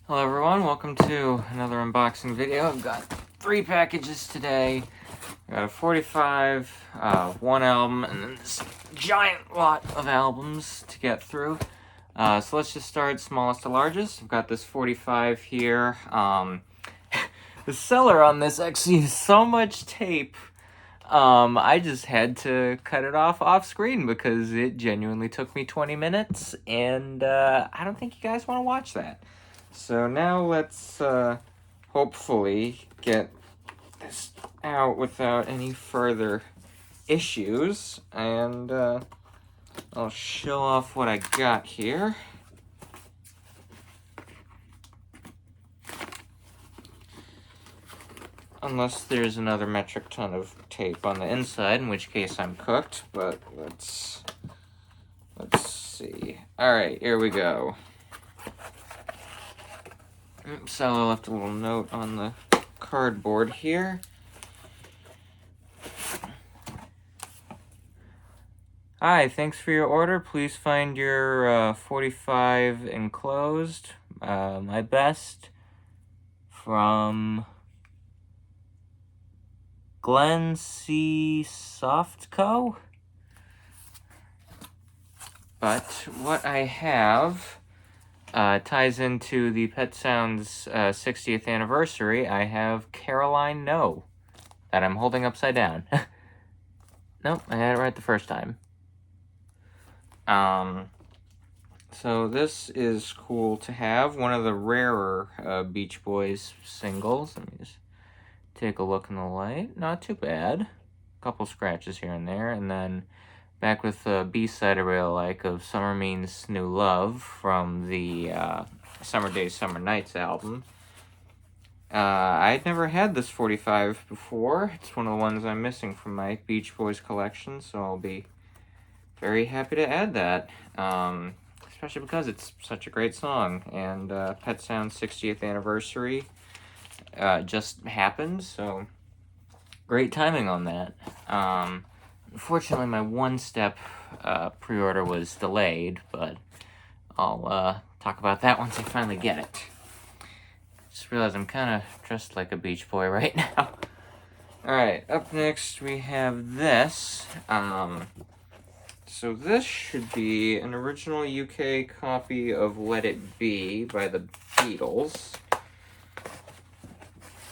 Hello everyone, welcome to another unboxing video. I've got 3 packages today. I got a 45, one album, and then this giant lot of albums to get through. So let's just start smallest to largest. I've got this 45 here. The seller on this actually has so much tape. I just had to cut it off screen because it genuinely took me 20 minutes, and I don't think you guys want to watch that. So now let's hopefully get this out without any further issues, and I'll show off what I got here. Unless there's another metric ton of tape on the inside, in which case I'm cooked, but let's see. Alright, here we go. So I left a little note on the cardboard here. Hi, thanks for your order. Please find your 45 enclosed. My best from Glenn C. Softco. But what I have ties into the Pet Sounds 60th anniversary. I have Caroline No, that I'm holding upside down. Nope, I had it right the first time. So this is cool to have. One of the rarer Beach Boys singles. Let me just take a look in the light. Not too bad. A couple scratches here and there. And then back with the B-side I really like of Summer Means New Love from the Summer Days, Summer Nights album. I'd never had this 45 before. It's one of the ones I'm missing from my Beach Boys collection, so I'll be very happy to add that. Especially because it's such a great song, and Pet Sounds 60th anniversary just happened, so great timing on that. Unfortunately, my one-step pre-order was delayed, but I'll talk about that once I finally get it. Just realized I'm kind of dressed like a Beach Boy right now. Alright, up next we have this. So this should be an original UK copy of Let It Be by the Beatles.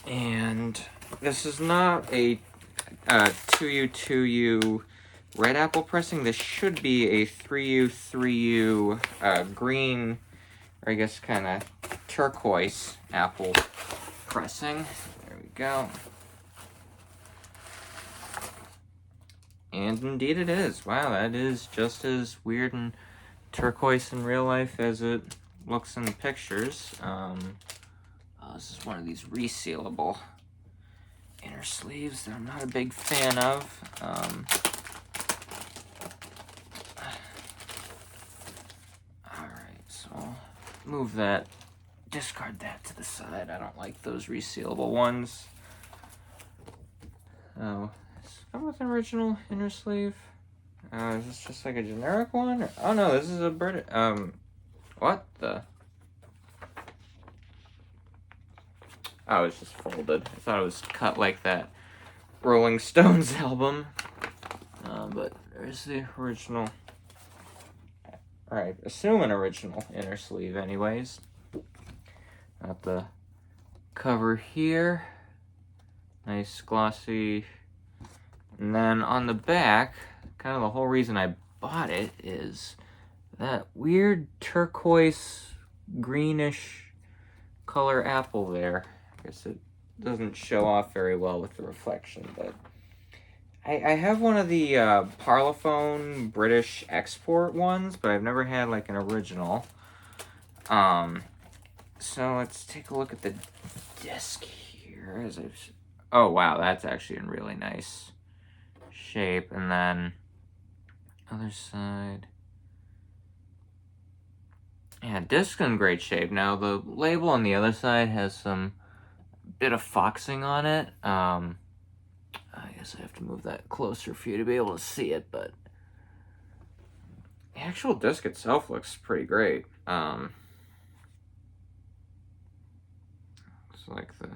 And this is not a 2U red apple pressing. This should be a 3U green, or I guess kind of turquoise apple pressing. There we go. And indeed it is. Wow, that is just as weird and turquoise in real life as it looks in the pictures. This is one of these resealable inner sleeves that I'm not a big fan of. Alright, so I'll move that, discard that to the side. I don't like those resealable ones. Oh, does it come with an original inner sleeve? Is this just like a generic one? Oh no, this is a British, what the? Oh, it's just folded. I thought it was cut like that Rolling Stones album. But there's the original. Alright, assume an original inner sleeve anyways. Got the cover here. Nice glossy. And then on the back, kind of the whole reason I bought it is that weird turquoise greenish color apple there. I guess it doesn't show off very well with the reflection, but I have one of the Parlophone British export ones, but I've never had like an original. So let's take a look at the disc here. Oh wow, that's actually in really nice shape. And then other side. Yeah, disc in great shape. Now the label on the other side has some bit of foxing on it. I guess I have to move that closer for you to be able to see it, but the actual disc itself looks pretty great. It's like the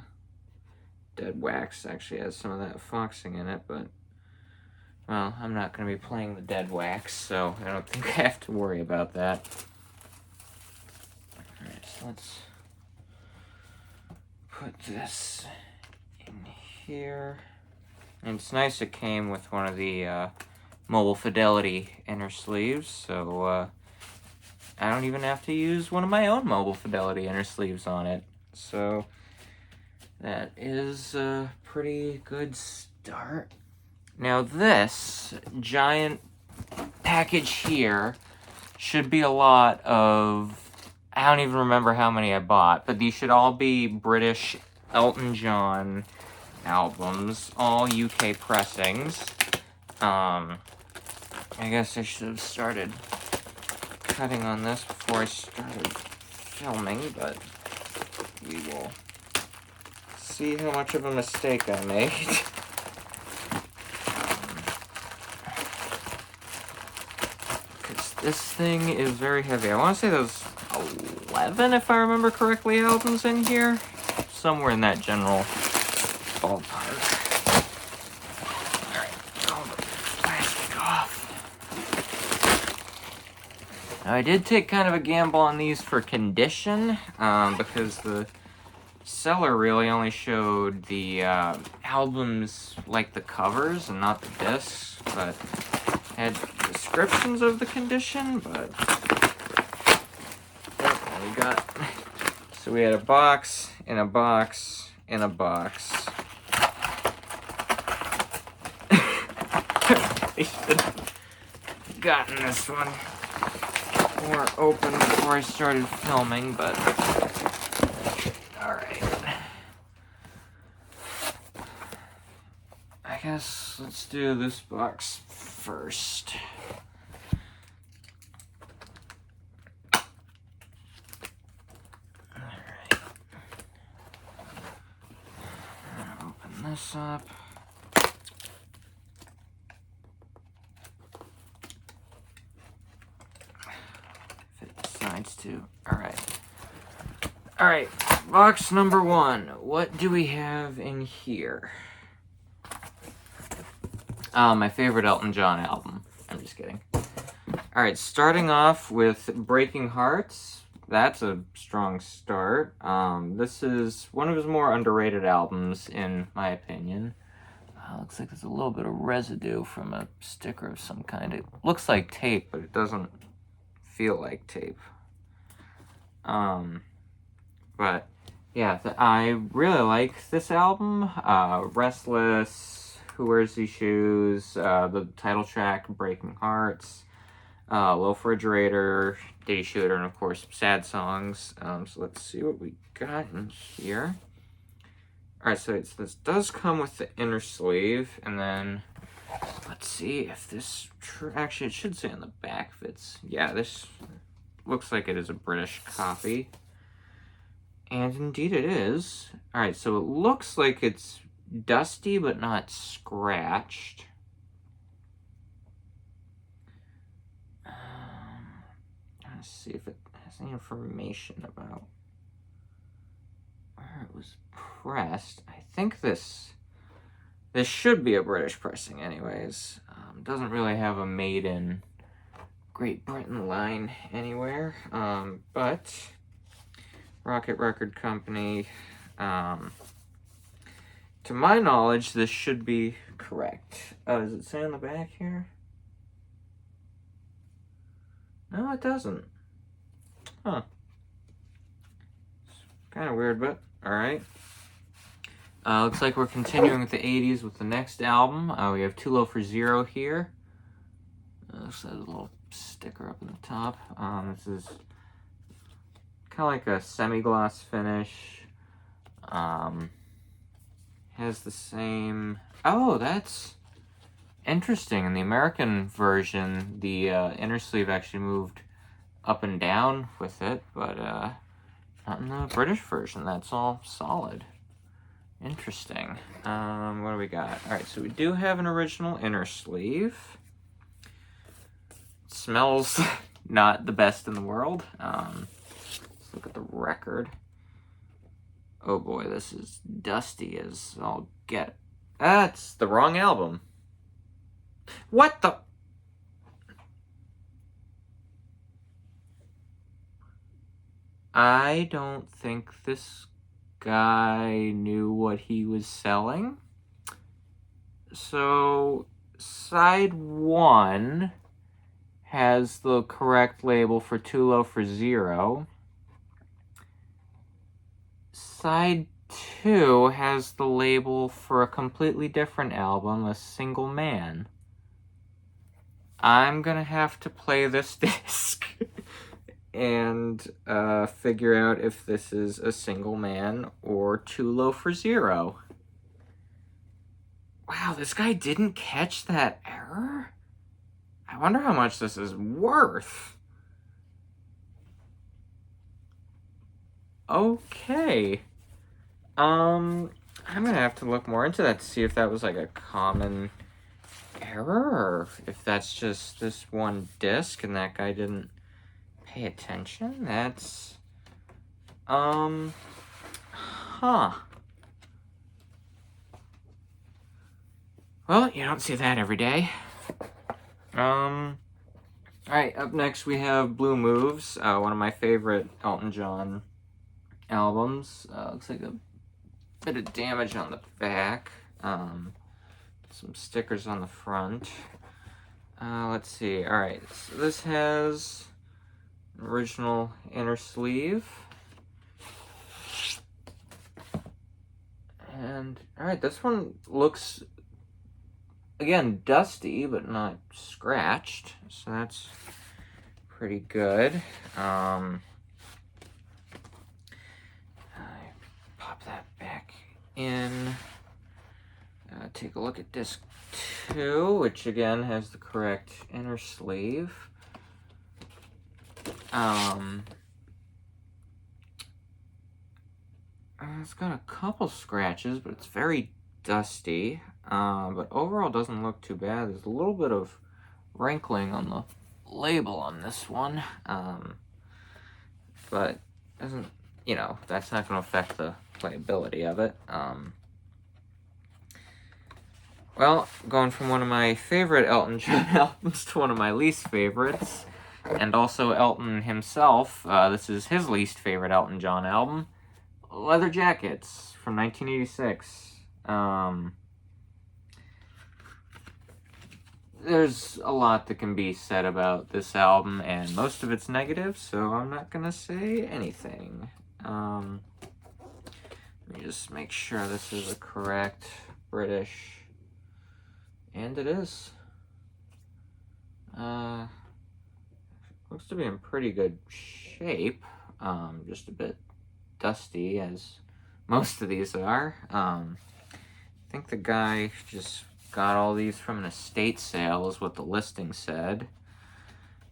dead wax actually has some of that foxing in it, but, well, I'm not going to be playing the dead wax, so I don't think I have to worry about that. Alright, so let's put this in here. And it's nice it came with one of the Mobile Fidelity inner sleeves, so I don't even have to use one of my own Mobile Fidelity inner sleeves on it. So that is a pretty good start. Now this giant package here should be a lot of, I don't even remember how many I bought, but these should all be British Elton John albums, all UK pressings. I guess I should have started cutting on this before I started filming, but we will see how much of a mistake I made. Because this thing is very heavy. I want to say there's 11, if I remember correctly, albums in here. Somewhere in that general ballpark. Alright, all the plastic off. Now, I did take kind of a gamble on these for condition, because the seller really only showed the albums, like the covers, and not the discs, but had descriptions of the condition, but we got, so we had a box, in a box, in a box. I should have gotten this one more open before I started filming, but alright. I guess let's do this box first. Alright. Open this up. Too. Alright, box number 1. What do we have in here? My favorite Elton John album. I'm just kidding. Alright, starting off with Breaking Hearts. That's a strong start. This is one of his more underrated albums, in my opinion. Looks like there's a little bit of residue from a sticker of some kind. It looks like tape, but it doesn't feel like tape. But yeah, I really like this album. Restless, Who Wears These Shoes, the title track, Breaking Hearts, Low Refrigerator, Day Shooter, and of course, sad songs. So let's see what we got in here. Alright, so this does come with the inner sleeve, and then let's see if this, actually it should say on the back if it's, yeah, this looks like it is a British copy. And indeed it is. Alright, so it looks like it's dusty but not scratched. Let's see if it has any information about where it was pressed. I think this should be a British pressing anyways. Doesn't really have a made in Great Britain line anywhere, but Rocket Record Company, to my knowledge, this should be correct. Oh, does it say on the back here? No, it doesn't. Huh. It's kind of weird, but alright. Looks like we're continuing with the 80s with the next album. We have Too Low for Zero here. This has a little sticker up in the top. This is kind of like a semi-gloss finish. Has the same... Oh, that's interesting. In the American version, the inner sleeve actually moved up and down with it, but not in the British version. That's all solid. Interesting. What do we got? Alright, so we do have an original inner sleeve. It smells not the best in the world. Let's look at the record. Oh boy, this is dusty as I'll get. That's the wrong album. What the? I don't think this guy knew what he was selling. So, side 1 has the correct label for Too Low for Zero. Side 2 has the label for a completely different album, A Single Man. I'm gonna have to play this disc and figure out if this is A Single Man or Too Low for Zero. Wow, this guy didn't catch that error? I wonder how much this is worth. Okay. I'm gonna have to look more into that to see if that was like a common error or if that's just this one disc and that guy didn't pay attention. That's well, you don't see that every day. Alright, up next we have Blue Moves, one of my favorite Elton John albums. Looks like a bit of damage on the back. Some stickers on the front. Let's see. Alright, so this has an original inner sleeve. And, alright, this one looks, again, dusty, but not scratched. So that's pretty good. I pop that back in. Take a look at disc 2, which again has the correct inner sleeve. It's got a couple scratches, but it's very dusty. But overall doesn't look too bad. There's a little bit of wrinkling on the label on this one. But doesn't, that's not going to affect the playability of it. Well, going from one of my favorite Elton John albums to one of my least favorites, and also Elton himself, this is his least favorite Elton John album, Leather Jackets from 1986. There's a lot that can be said about this album, and most of it's negative, so I'm not gonna say anything. Let me just make sure this is a correct British. And it is. Looks to be in pretty good shape. Just a bit dusty, as most of these are. I think the guy just got all these from an estate sale, is what the listing said.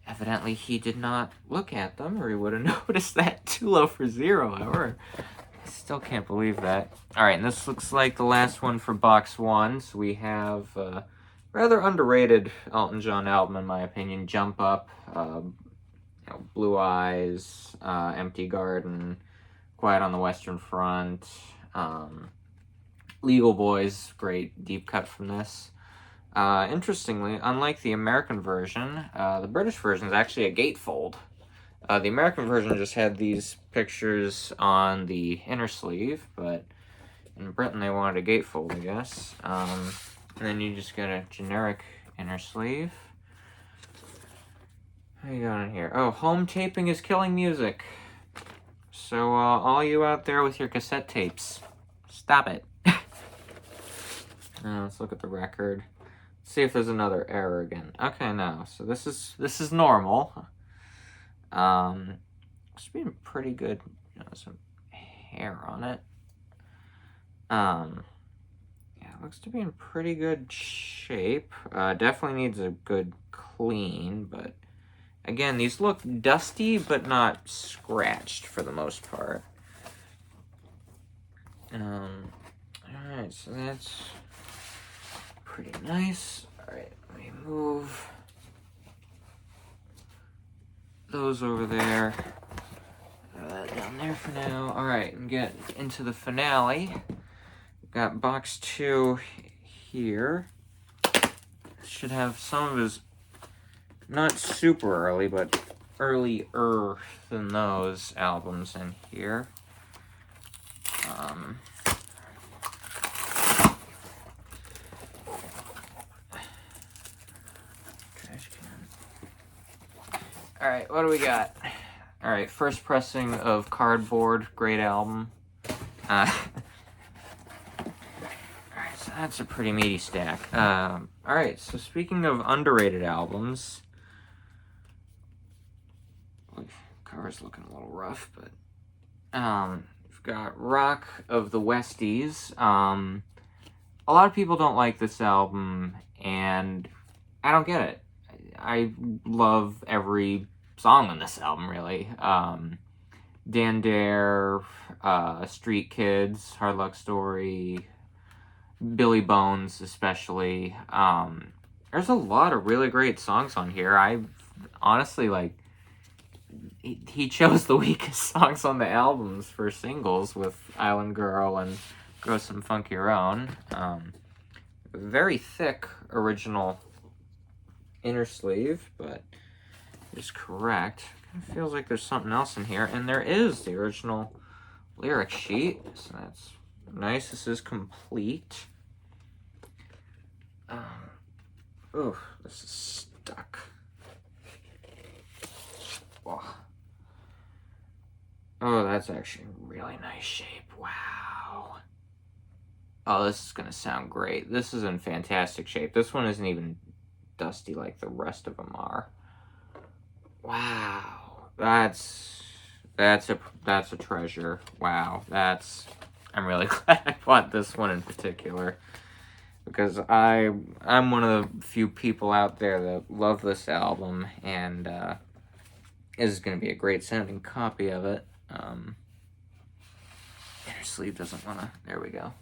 Evidently, he did not look at them, or he would have noticed that Too Low for Zero, however. I still can't believe that. Alright, and this looks like the last one for box 1. So we have rather underrated Elton John album, in my opinion. Jump Up, Blue Eyes, Empty Garden, Quiet on the Western Front, Legal Boys, great deep cut from this. Interestingly, unlike the American version, the British version is actually a gatefold. The American version just had these pictures on the inner sleeve, but in Britain they wanted a gatefold, I guess. And then you just get a generic inner sleeve. What are you got in here? Oh, home taping is killing music. So, all you out there with your cassette tapes, stop it. Let's look at the record. See if there's another error again. Okay, no. So this is normal. It's been pretty good. Some hair on it. Yeah, it looks to be in pretty good shape. Definitely needs a good clean, but again, these look dusty but not scratched for the most part. Alright, so that's pretty nice. Alright, let me move those over there. throw that down there for now. All right, and get into the finale. Got box 2 here. Should have some of his, not super early, but earlier than those albums in here. Trash can. All right, what do we got? All right, first pressing of Cardboard, great album. All right, so that's a pretty meaty stack. All right, so speaking of underrated albums, cover's looking a little rough, but we've got Rock of the Westies. A lot of people don't like this album, and I don't get it. I love every song on this album, really. Dan Dare, Street Kids, Hard Luck Story, Billy Bones especially. There's a lot of really great songs on here. I honestly, like, he chose the weakest songs on the albums for singles with Island Girl and Grow Some Funk Your Own. Very thick original inner sleeve, but is correct. Kind of feels like there's something else in here, and there is the original lyric sheet, so that's nice. This is complete. Oh, this is stuck. Oh, that's actually a really nice shape. Wow. Oh, this is going to sound great. This is in fantastic shape. This one isn't even dusty like the rest of them are. Wow. That's a treasure. Wow. I'm really glad I bought this one in particular, because I'm one of the few people out there that love this album, and this is going to be a great sounding copy of it. Inner sleeve doesn't want to... There we go.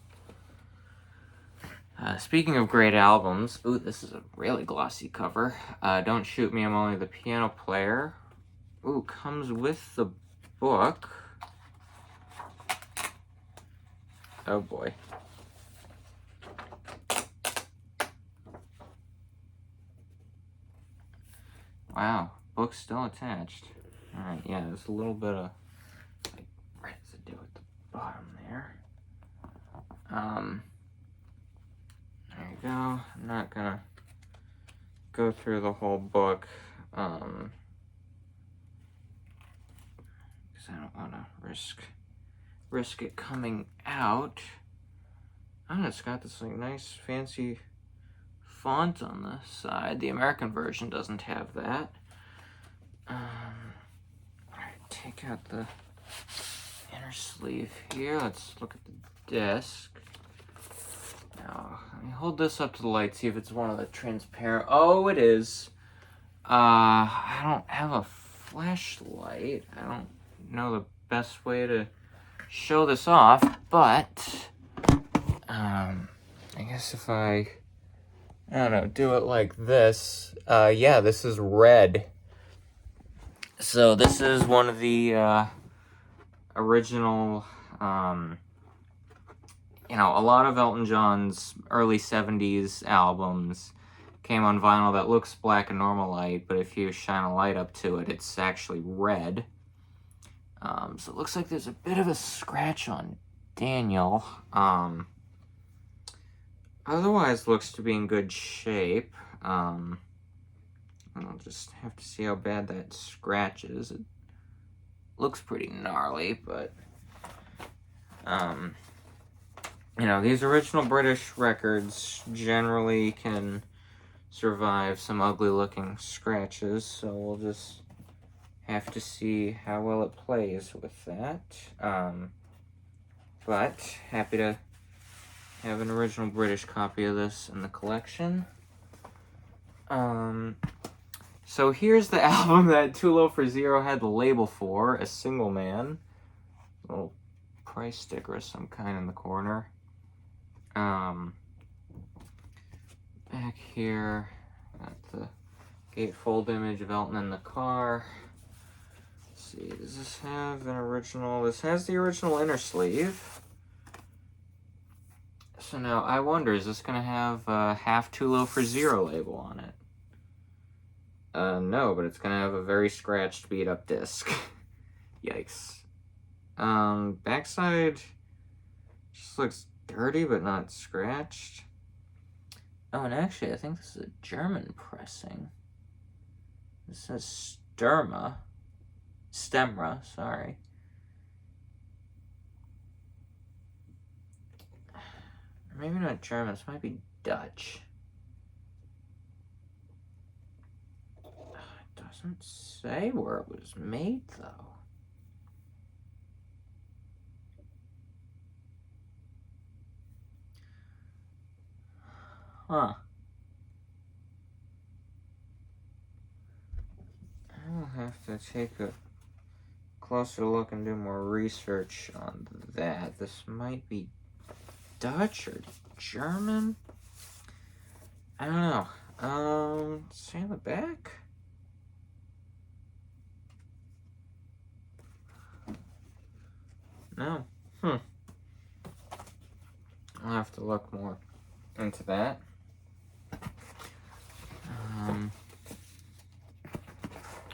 Speaking of great albums... Ooh, this is a really glossy cover. Don't Shoot Me, I'm Only the Piano Player. Ooh, comes with the book. Oh boy. Wow, book's still attached. Alright, yeah, there's a little bit of like residue at the bottom there. There you go. I'm not gonna go through the whole book, because I don't want to risk it coming out. Oh, it's got this like nice fancy font on the side. The American version doesn't have that. Alright, take out the inner sleeve here. Let's look at the disc. Now, let me hold this up to the light, see if it's one of the transparent... Oh, it is. I don't have a flashlight. I don't know the best way to show this off, but I guess if I don't know, do it like this. Yeah, this is red. So this is one of the original, you know, a lot of Elton John's early 70s albums came on vinyl that looks black in normal light, but if you shine a light up to it, it's actually red. So it looks like there's a bit of a scratch on Daniel. Otherwise looks to be in good shape. I'll just have to see how bad that scratch is. It looks pretty gnarly, but you know, these original British records generally can survive some ugly looking scratches, so we'll just have to see how well it plays with that. But happy to have an original British copy of this in the collection. So here's the album that Too Low for Zero had the label for, A Single Man. A little price sticker of some kind in the corner. Back here, got the gatefold image of Elton in the car. see, does this have an original? This has the original inner sleeve. So now I wonder, is this going to have a half too low for zero label on it? No, but it's going to have a very scratched, beat up disc. Yikes. Backside just looks dirty, but not scratched. Oh, and actually, I think this is a German pressing. This says Stemra, sorry. Maybe not German, this might be Dutch. It doesn't say where it was made, though. Huh. I'll have to take a closer look and do more research on that. This might be Dutch or German? I don't know. Say on the back? No. I'll have to look more into that.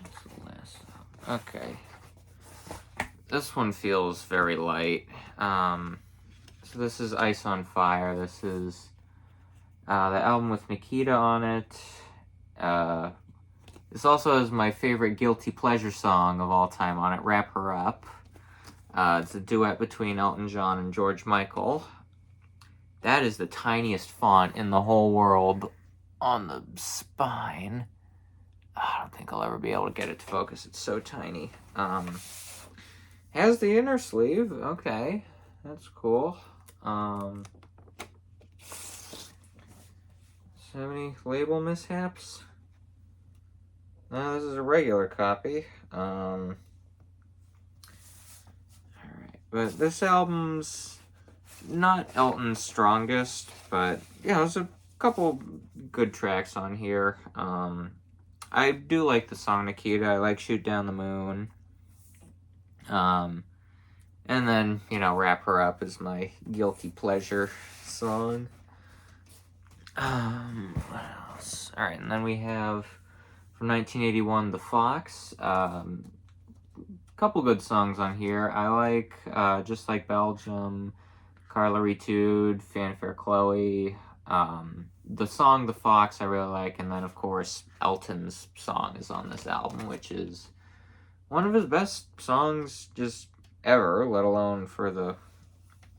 What's the last one? Okay. This one feels very light. So this is Ice on Fire. This is the album with Nikita on it. This also has my favorite guilty pleasure song of all time on it, Wrap Her Up. It's a duet between Elton John and George Michael. That is the tiniest font in the whole world on the spine. I don't think I'll ever be able to get it to focus. It's so tiny. Has the inner sleeve. Okay, that's cool. So any label mishaps? No, this is a regular copy. Alright, but this album's not Elton's strongest, but yeah, there's a couple good tracks on here. I do like the song Nikita. I like Shoot Down the Moon. And then, Wrap Her Up is my guilty pleasure song. What else? Alright, and then we have from 1981, The Fox. Couple good songs on here. I like Just Like Belgium, Carla Etude, Fanfare Chloe. The song The Fox I really like, and then of course Elton's song is on this album, which is one of his best songs just ever, let alone for the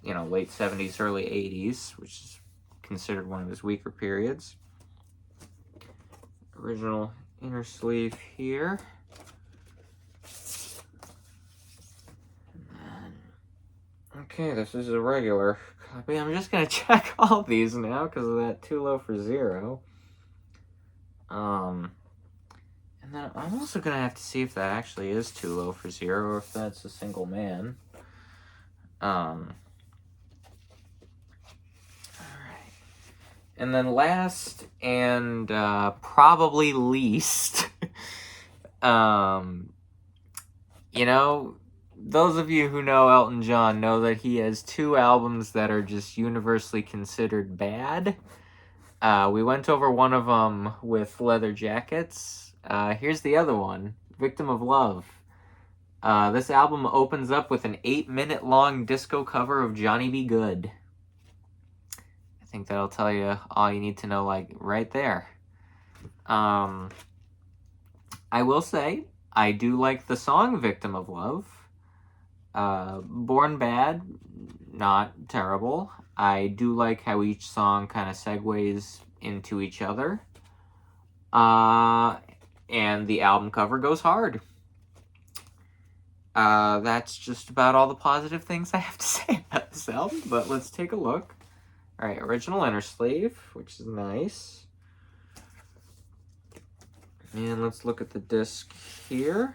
late 70s, early 80s, which is considered one of his weaker periods. Original inner sleeve here. Okay, this is a regular copy. I'm just going to check all these now because of that too low for zero. And then I'm also going to have to see if that actually is too low for zero or if that's a single man. Alright. And then last and probably least, those of you who know Elton John know that he has two albums that are just universally considered bad. We went over one of them with Leather Jackets. Here's the other one, Victim of Love. This album opens up with an 8-minute long disco cover of Johnny B. Good. I think that'll tell you all you need to know, right there. I will say, I do like the song Victim of Love. Born Bad, not terrible. I do like how each song kind of segues into each other. And the album cover goes hard. That's just about all the positive things I have to say about this album, but let's take a look. Alright, original inner sleeve, which is nice. And let's look at the disc here.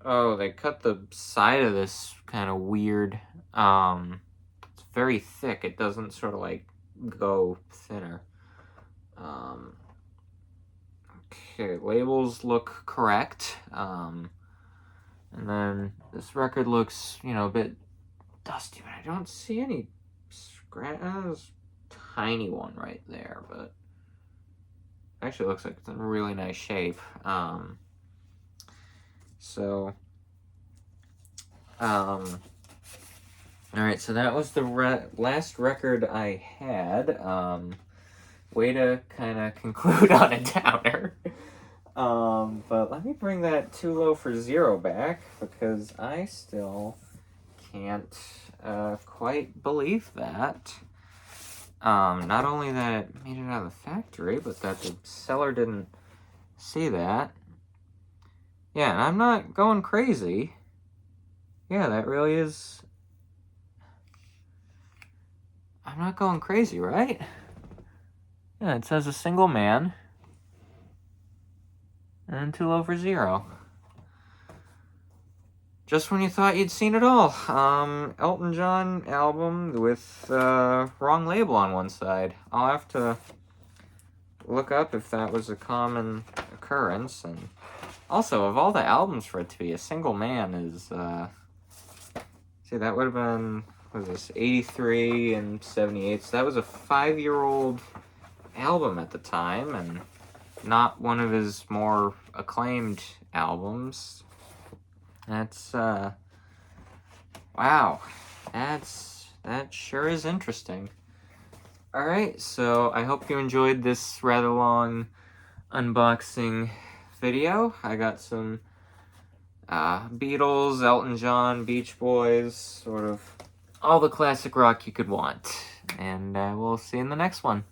Oh, they cut the side of this kind of weird. It's very thick. It doesn't sort of go thinner. Okay, labels look correct. And then this record looks, you know, a bit dusty, but I don't see any scratch. There's a tiny one right there, but actually looks like it's in really nice shape. All right, so that was the last record I had. Way to kind of conclude on a downer. But let me bring that Too Low for Zero back, because I still can't quite believe that. Not only that it made it out of the factory, but that the seller didn't see that. Yeah, and I'm not going crazy. Yeah, that really is... I'm not going crazy, right? Yeah, it says a single man. And Too Low for Zero. Just when you thought you'd seen it all. Elton John album with wrong label on one side. I'll have to look up if that was a common occurrence. And also, of all the albums for it to be a single man is... see, that would have been... What was this? 83 and 78. So that was a 5-year-old album at the time. And not one of his more acclaimed albums. That's, wow. That sure is interesting. Alright, so I hope you enjoyed this rather long unboxing video. I got some Beatles, Elton John, Beach Boys, sort of all the classic rock you could want. And we'll see you in the next one.